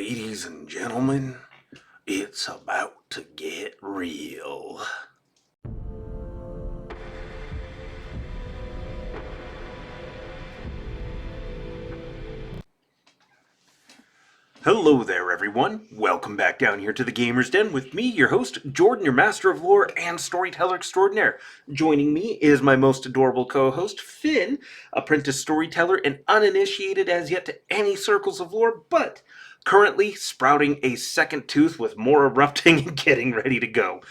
Ladies and gentlemen, it's about to get real. Hello there, everyone. Welcome back down here to the Gamer's Den with me, your host, Jordan, your master of lore and storyteller extraordinaire. Joining me is my most adorable co-host, Finn, apprentice storyteller and uninitiated as yet to any circles of lore, but currently sprouting a second tooth with more erupting and getting ready to go.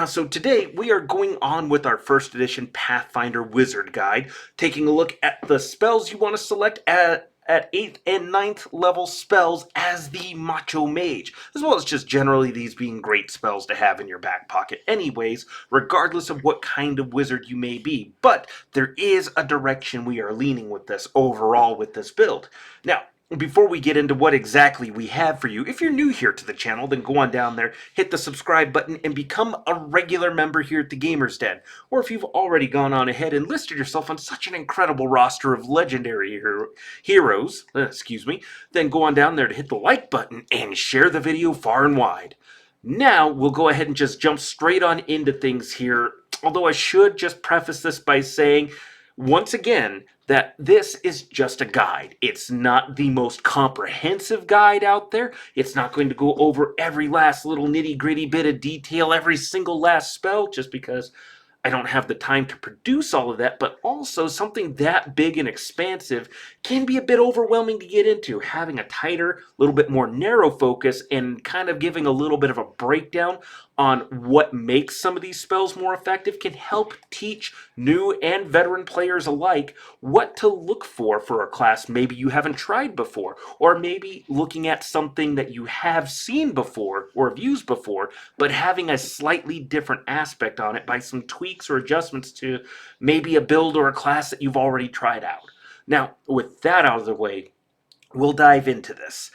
So today we are going on with our first edition Pathfinder Wizard Guide, taking a look at the spells you want to select at 8th and 9th level spells as the Macho Mage, as well as just generally these being great spells to have in your back pocket anyways, regardless of what kind of wizard you may be. But there is a direction we are leaning with this overall with this build. Now, before we get into what exactly we have for you, if you're new here to the channel, then go on down there, hit the subscribe button, and become a regular member here at the Gamer's Den. Or if you've already gone on ahead and listed yourself on such an incredible roster of legendary heroes, then go on down there to hit the like button and share the video far and wide. Now, we'll go ahead and just jump straight on into things here, although I should just preface this by saying, once again, that this is just a guide. It's not the most comprehensive guide out there. It's not going to go over every last little nitty-gritty bit of detail, every single last spell, just because I don't have the time to produce all of that, but also something that big and expansive can be a bit overwhelming to get into. Having a tighter, little bit more narrow focus and kind of giving a little bit of a breakdown on what makes some of these spells more effective can help teach new and veteran players alike what to look for a class maybe you haven't tried before, or maybe looking at something that you have seen before or have used before, but having a slightly different aspect on it by some tweaks or adjustments to maybe a build or a class that you've already tried out. Now, with that out of the way, we'll dive into this.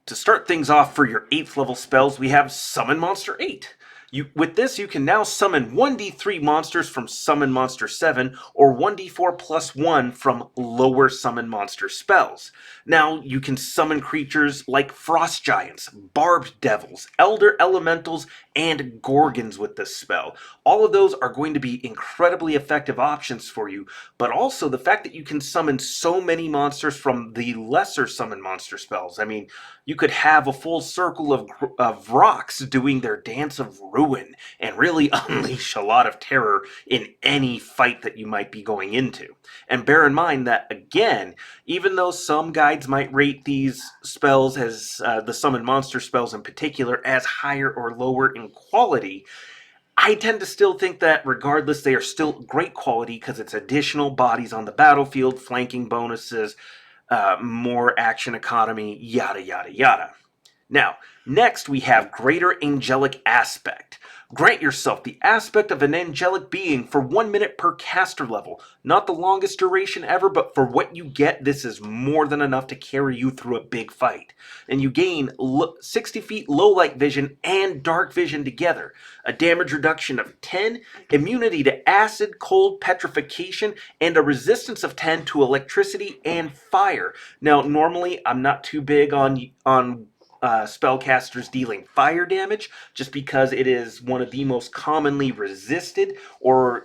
To start things off for your 8th level spells, we have Summon Monster 8. With this, you can now summon 1d3 monsters from Summon Monster 7, or 1d4 plus 1 from lower Summon Monster spells. Now, you can summon creatures like Frost Giants, Barbed Devils, Elder Elementals, and Gorgons with this spell. All of those are going to be incredibly effective options for you, but also the fact that you can summon so many monsters from the lesser Summon Monster spells. I mean, you could have a full circle of rocks doing their dance of ruin and really unleash a lot of terror in any fight that you might be going into. And bear in mind that, again, even though some guides might rate these spells as the Summon Monster spells in particular as higher or lower in quality, I tend to still think that regardless, they are still great quality because it's additional bodies on the battlefield, flanking bonuses, more action economy, yada, yada, yada. Now, next we have Greater Angelic Aspect. Grant yourself the aspect of an angelic being for 1 minute per caster level. Not the longest duration ever, but for what you get, this is more than enough to carry you through a big fight. And you gain 60 feet low light vision and dark vision together. A damage reduction of 10, immunity to acid, cold, petrification, and a resistance of 10 to electricity and fire. Now, normally I'm not too big on spellcasters dealing fire damage, just because it is one of the most commonly resisted or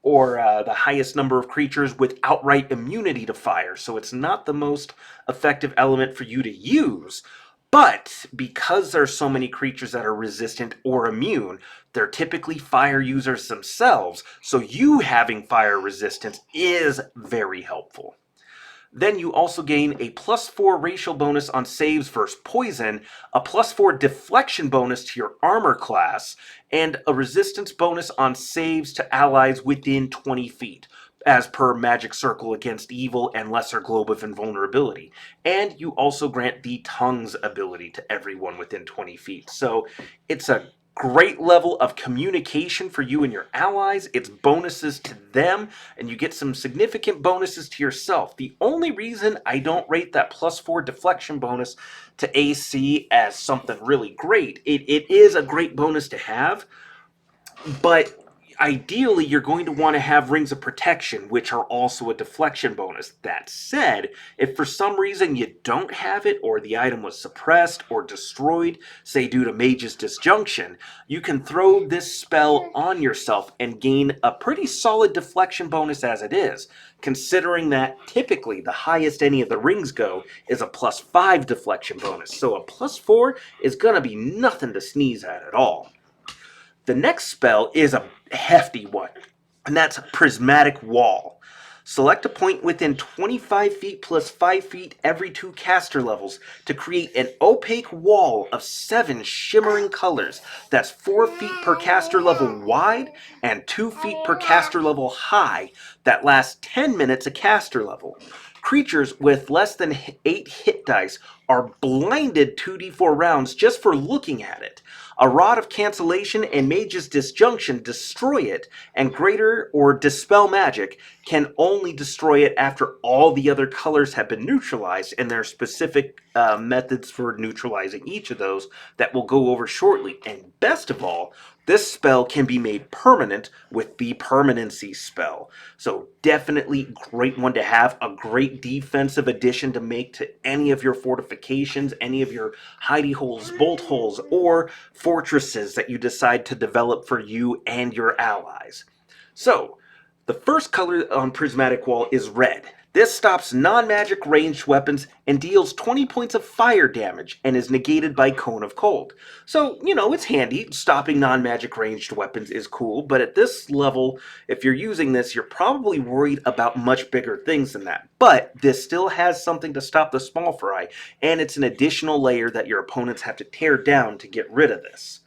the highest number of creatures with outright immunity to fire. So it's not the most effective element for you to use. But because there's so many creatures that are resistant or immune, they're typically fire users themselves. So you having fire resistance is very helpful. Then you also gain a +4 racial bonus on saves versus poison, a +4 deflection bonus to your armor class, and a resistance bonus on saves to allies within 20 feet, as per Magic Circle against evil and Lesser Globe of Invulnerability. And you also grant the Tongues ability to everyone within 20 feet. So it's a great level of communication for you and your allies. It's bonuses to them, and you get some significant bonuses to yourself. The only reason I don't rate that +4 deflection bonus to AC as something really great, it is a great bonus to have, but ideally, you're going to want to have Rings of Protection, which are also a deflection bonus. That said, if for some reason you don't have it, or the item was suppressed or destroyed, say due to Mage's Disjunction, you can throw this spell on yourself and gain a pretty solid deflection bonus as it is, considering that typically the highest any of the rings go is a +5 deflection bonus, so a +4 is going to be nothing to sneeze at all. The next spell is a hefty one, and that's Prismatic Wall. Select a point within 25 feet plus 5 feet every 2 caster levels to create an opaque wall of 7 shimmering colors that's 4 feet per caster level wide and 2 feet per caster level high that lasts 10 minutes a caster level. Creatures with less than 8 hit dice are blinded 2d4 rounds just for looking at it. A Rod of Cancellation and Mage's Disjunction destroy it, and Greater or Dispel Magic can only destroy it after all the other colors have been neutralized, and there are specific methods for neutralizing each of those that we'll go over shortly. And best of all, this spell can be made permanent with the permanency spell. So definitely great one to have, a great defensive addition to make to any of your fortifications, any of your hidey holes, bolt holes, or fortresses that you decide to develop for you and your allies. So, the first color on Prismatic Wall is red. This stops non-magic ranged weapons and deals 20 points of fire damage and is negated by Cone of Cold. So, it's handy. Stopping non-magic ranged weapons is cool, but at this level, if you're using this, you're probably worried about much bigger things than that. But this still has something to stop the small fry, and it's an additional layer that your opponents have to tear down to get rid of this.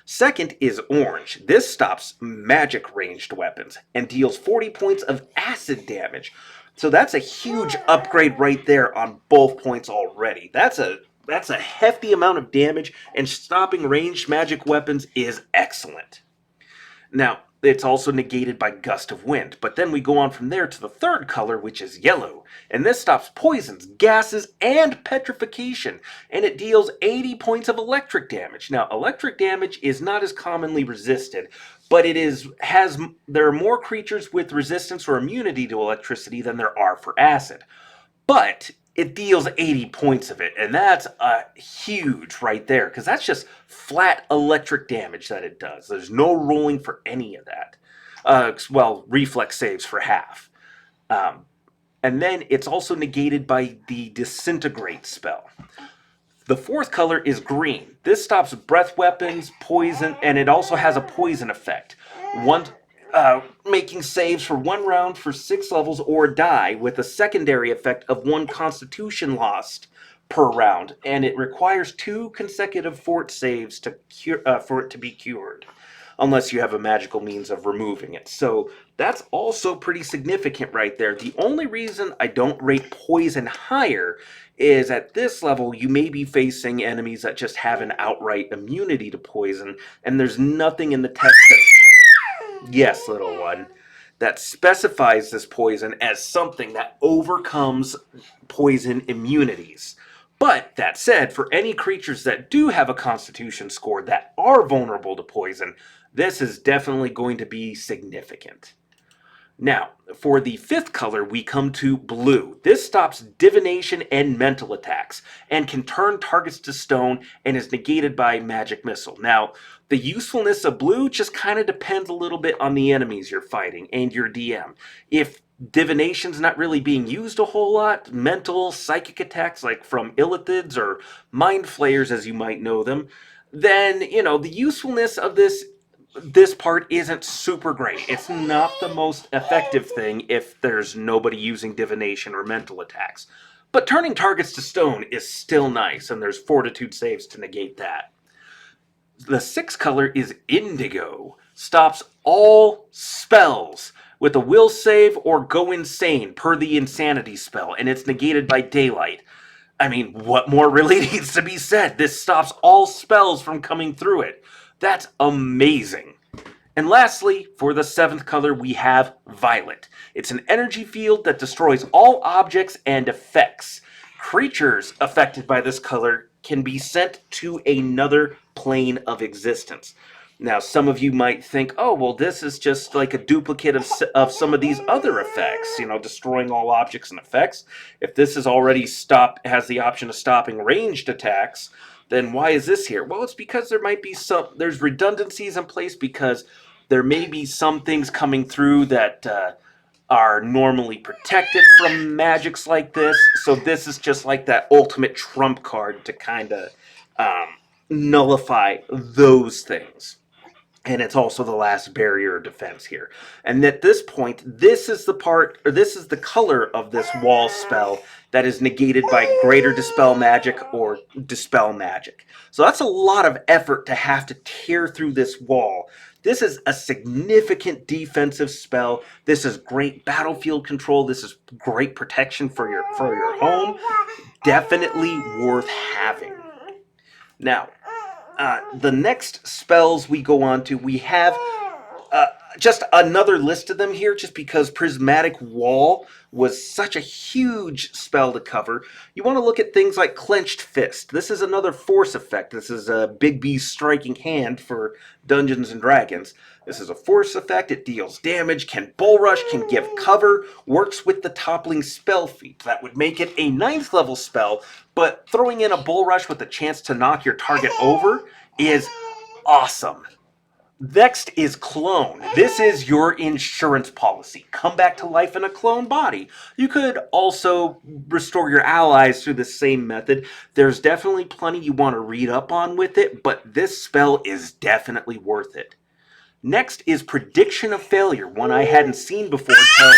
Second is orange. This stops magic ranged weapons and deals 40 points of acid damage. So that's a huge upgrade right there on both points already. That's a hefty amount of damage, and stopping ranged magic weapons is excellent. Now, it's also negated by Gust of Wind, but then we go on from there to the third color, which is yellow, and this stops poisons, gases, and petrification, and it deals 80 points of electric damage. Now, electric damage is not as commonly resisted, but there are more creatures with resistance or immunity to electricity than there are for acid. But it deals 80 points of it, and that's huge right there, because that's just flat electric damage that it does. There's no rolling for any of that. Reflex saves for half. And then it's also negated by the Disintegrate spell. The fourth color is green. This stops breath weapons, poison, and it also has a poison effect. Making saves for 1 round for 6 levels or die, with a secondary effect of 1 constitution lost per round, and it requires 2 consecutive fort saves for it to be cured, unless you have a magical means of removing it. So that's also pretty significant right there. The only reason I don't rate poison higher is at this level you may be facing enemies that just have an outright immunity to poison, and there's nothing in the text yes, little one, that specifies this poison as something that overcomes poison immunities. But that said, for any creatures that do have a constitution score that are vulnerable to poison, this is definitely going to be significant. Now, for the fifth color, we come to blue. This stops divination and mental attacks, and can turn targets to stone, and is negated by magic missile. Now, the usefulness of blue just kind of depends a little bit on the enemies you're fighting and your DM. If divination's not really being used a whole lot, mental, psychic attacks like from illithids or mind flayers as you might know them, then, the usefulness of this part isn't super great. It's not the most effective thing if there's nobody using divination or mental attacks. But turning targets to stone is still nice, and there's fortitude saves to negate that. The sixth color is indigo. Stops all spells with a will save or go insane per the insanity spell, and it's negated by daylight. I mean, what more really needs to be said? This stops all spells from coming through it. That's amazing. And lastly, for the seventh color, we have violet. It's an energy field that destroys all objects and effects. Creatures affected by this color can be sent to another plane of existence. Now, some of you might think, oh, well, this is just like a duplicate of some of these other effects, destroying all objects and effects. If this is already has the option of stopping ranged attacks, then why is this here? Well, it's because there's redundancies in place because there may be some things coming through that are normally protected from magics like this. So this is just like that ultimate trump card to kind of nullify those things. And it's also the last barrier of defense here. And at this point, this is the color of this wall spell that is negated by greater dispel magic or dispel magic. So that's a lot of effort to have to tear through this wall. This is a significant defensive spell. This is great battlefield control. This is great protection for your home. Definitely worth having. Now, the next spells we go on to, we have just another list of them here, just because Prismatic Wall was such a huge spell to cover. You want to look at things like Clenched Fist. This is another force effect. This is a Big B's striking hand for Dungeons and Dragons. This is a force effect. It deals damage, can bull rush, can give cover, works with the toppling spell feat. That would make it a 9th level spell, but throwing in a bull rush with a chance to knock your target over is awesome. Next is Clone. This is your insurance policy. Come back to life in a clone body. You could also restore your allies through the same method. There's definitely plenty you want to read up on with it, but this spell is definitely worth it. Next is Prediction of Failure, one I hadn't seen before till...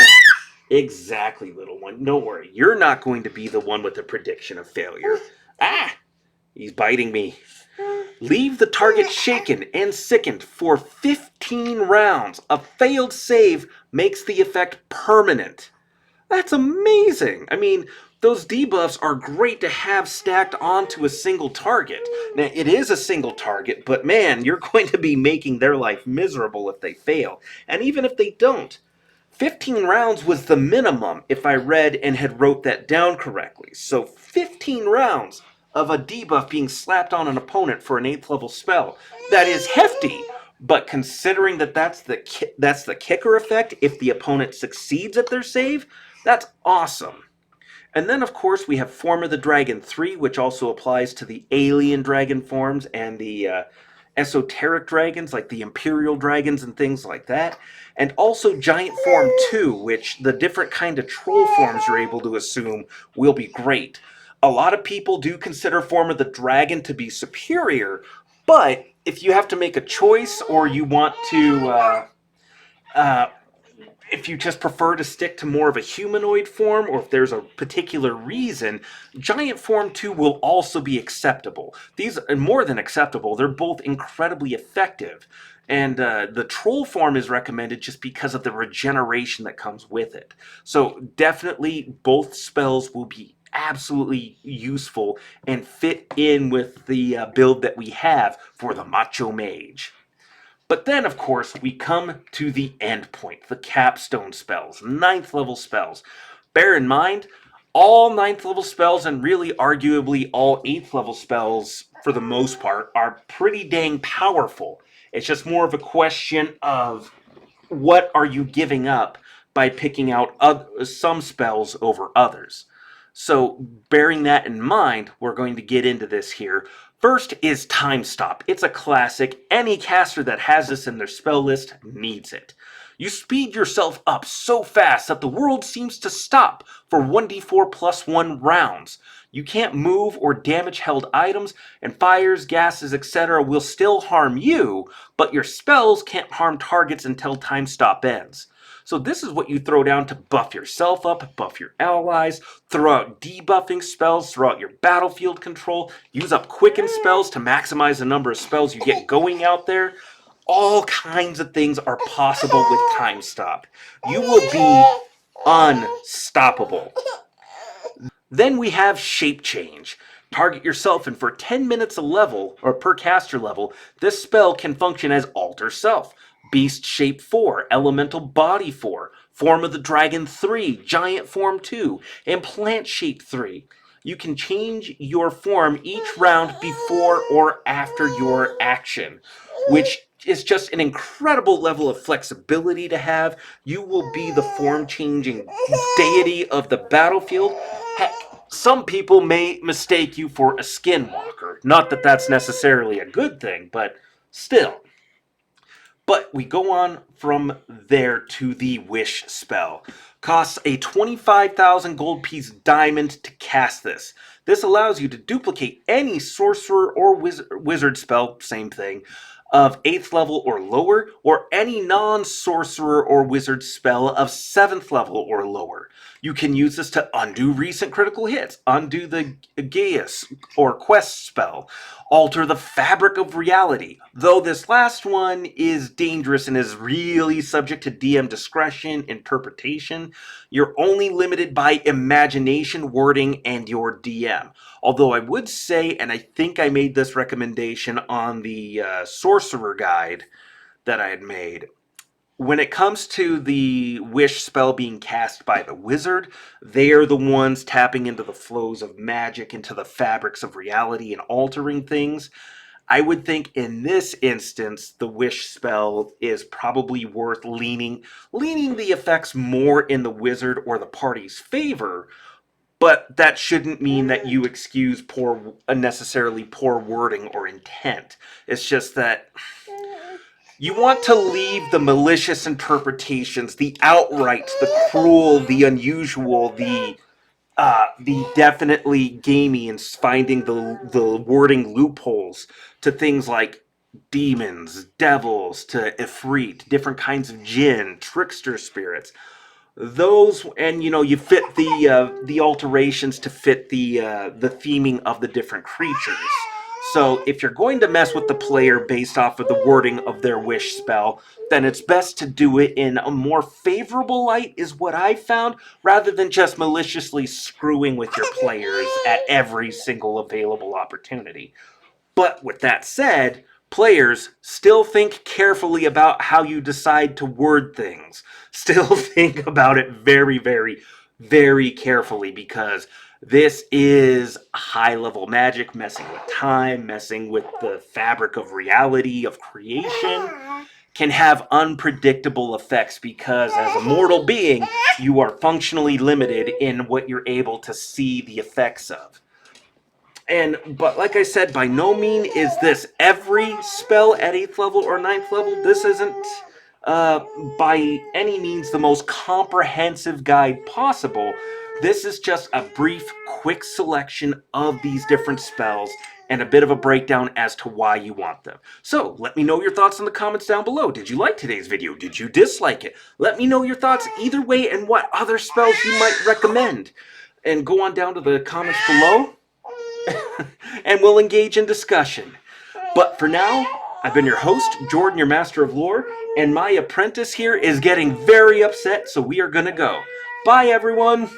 Exactly, little one. Don't worry. You're not going to be the one with the Prediction of Failure. Ah! He's biting me. Leave the target shaken and sickened for 15 rounds. A failed save makes the effect permanent. That's amazing. I mean, those debuffs are great to have stacked onto a single target. Now, it is a single target, but man, you're going to be making their life miserable if they fail. And even if they don't, 15 rounds was the minimum if I read and had wrote that down correctly. So 15 rounds of a debuff being slapped on an opponent for an 8th level spell. That is hefty, but considering that that's the kicker effect if the opponent succeeds at their save, that's awesome. And then, of course, we have Form of the Dragon 3, which also applies to the alien dragon forms and the esoteric dragons, like the Imperial dragons and things like that. And also Giant Form 2, which the different kind of troll forms you're able to assume will be great. A lot of people do consider Form of the Dragon to be superior, but if you have to make a choice or you want to... if you just prefer to stick to more of a humanoid form, or if there's a particular reason, Giant Form 2 will also be acceptable. These are more than acceptable. They're both incredibly effective. And the Troll form is recommended just because of the regeneration that comes with it. So definitely both spells will be absolutely useful and fit in with the build that we have for the Macho Mage. But then, of course, we come to the end point, the capstone spells, 9th level spells. Bear in mind, all 9th level spells, and really arguably all 8th level spells, for the most part, are pretty dang powerful. It's just more of a question of what are you giving up by picking out some spells over others. So, bearing that in mind, we're going to get into this here. First is Time Stop. It's a classic. Any caster that has this in their spell list needs it. You speed yourself up so fast that the world seems to stop for 1d4 plus 1 rounds. You can't move or damage held items, and fires, gases, etc. will still harm you, but your spells can't harm targets until Time Stop ends. So this is what you throw down to buff yourself up, buff your allies, throw out debuffing spells, throw out your battlefield control, use up quicken spells to maximize the number of spells you get going out there. All kinds of things are possible with Time Stop. You will be unstoppable. Then we have Shape Change. Target yourself, and for 10 minutes a level, or per caster level, this spell can function as Alter Self. Beast Shape 4, Elemental Body 4, Form of the Dragon 3, Giant Form 2, and Plant Shape 3. You can change your form each round before or after your action, which is just an incredible level of flexibility to have. You will be the form-changing deity of the battlefield. Heck, some people may mistake you for a skinwalker. Not that that's necessarily a good thing, but still. But we go on from there to the Wish spell. Costs a 25,000 gold piece diamond to cast this. This allows you to duplicate any sorcerer or wizard spell, same thing, of 8th level or lower, or any non-sorcerer or wizard spell of 7th level or lower. You can use this to undo recent critical hits, undo the Gaius or Quest spell, alter the fabric of reality, though this last one is dangerous and is really subject to DM discretion, interpretation. You're only limited by imagination, wording, and your DM. Although I would say, and I think I made this recommendation on the Sorcerer Guide that I had made, when it comes to the Wish spell being cast by the wizard, they are the ones tapping into the flows of magic, into the fabrics of reality and altering things. I would think in this instance, the Wish spell is probably worth leaning the effects more in the wizard or the party's favor, but that shouldn't mean that you excuse unnecessarily poor wording or intent. It's just that you want to leave the malicious interpretations, the outright, the cruel, the unusual, the definitely gamey, and finding the wording loopholes to things like demons, devils, to Ifrit, different kinds of jinn, trickster spirits. Those, and you fit the alterations to fit the theming of the different creatures. So if you're going to mess with the player based off of the wording of their Wish spell, then it's best to do it in a more favorable light, is what I found, rather than just maliciously screwing with your players at every single available opportunity. But with that said, players, still think carefully about how you decide to word things. Still think about it very, very, very carefully, because this is high-level magic, messing with time, messing with the fabric of reality, of creation, can have unpredictable effects, because as a mortal being, you are functionally limited in what you're able to see the effects of. But like I said, by no means is this every spell at 8th level or 9th level. This isn't by any means the most comprehensive guide possible. This is just a brief, quick selection of these different spells and a bit of a breakdown as to why you want them. So, let me know your thoughts in the comments down below. Did you like today's video? Did you dislike it? Let me know your thoughts either way and what other spells you might recommend. And go on down to the comments below and we'll engage in discussion. But for now, I've been your host, Jordan, your Master of Lore, and my apprentice here is getting very upset, so we are gonna go. Bye, everyone!